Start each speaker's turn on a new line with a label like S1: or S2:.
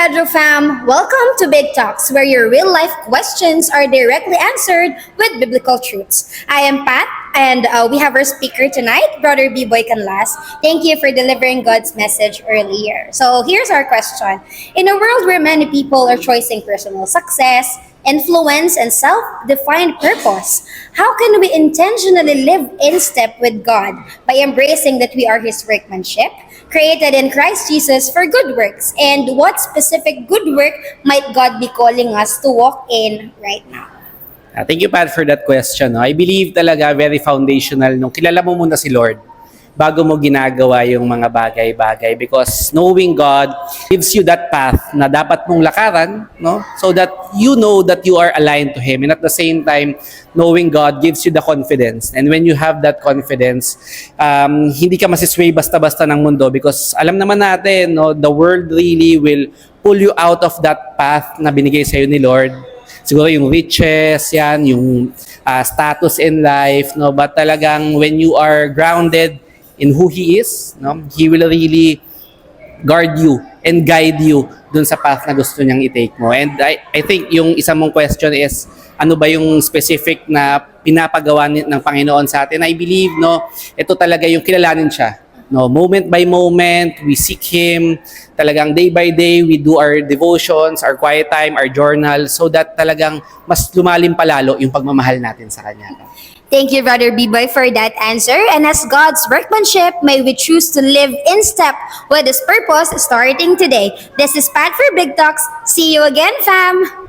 S1: Radyo Fam! Welcome to Big Talks, where your real life questions are directly answered with biblical truths. I am Pat, and we have our speaker tonight, Brother B-Boy Canlas. Thank you for delivering God's message earlier. So here's our question. In a world where many people are choosing personal success, influence, and self-defined purpose, how can we intentionally live in step with God by embracing that we are His workmanship, created in Christ Jesus for good works? And what specific good work might God be calling us to walk in right now?
S2: Thank you, Pat, for that question. No? I believe talaga very foundational nung kilala mo muna si Lord bago mo ginagawa yung mga bagay-bagay, because knowing God gives you that path na dapat mong lakaran, no? So that you know that you are aligned to Him, and at the same time, knowing God gives you the confidence. And when you have that confidence, hindi ka masisway basta-basta ng mundo, because alam naman natin, no, the world really will pull you out of that path na binigay sa'yo ni Lord. Siguro yung riches, yan, yung status in life, no? But talagang when you are grounded in who He is, no? He will really guard you and guide you dun sa path na gusto niyang i-take mo. And I think yung isa mong question is, ano ba yung specific na pinapagawa ng Panginoon sa atin? I believe, no, ito talaga yung kilalanin siya. No, moment by moment, we seek Him. Talagang day by day, we do our devotions, our quiet time, our journal, so that talagang mas lumalim palalo yung pagmamahal natin sa Kanya.
S1: Thank you, Brother B-Boy, for that answer. And as God's workmanship, may we choose to live in step with His purpose starting today. This is Pat for Big Talks. See you again, fam!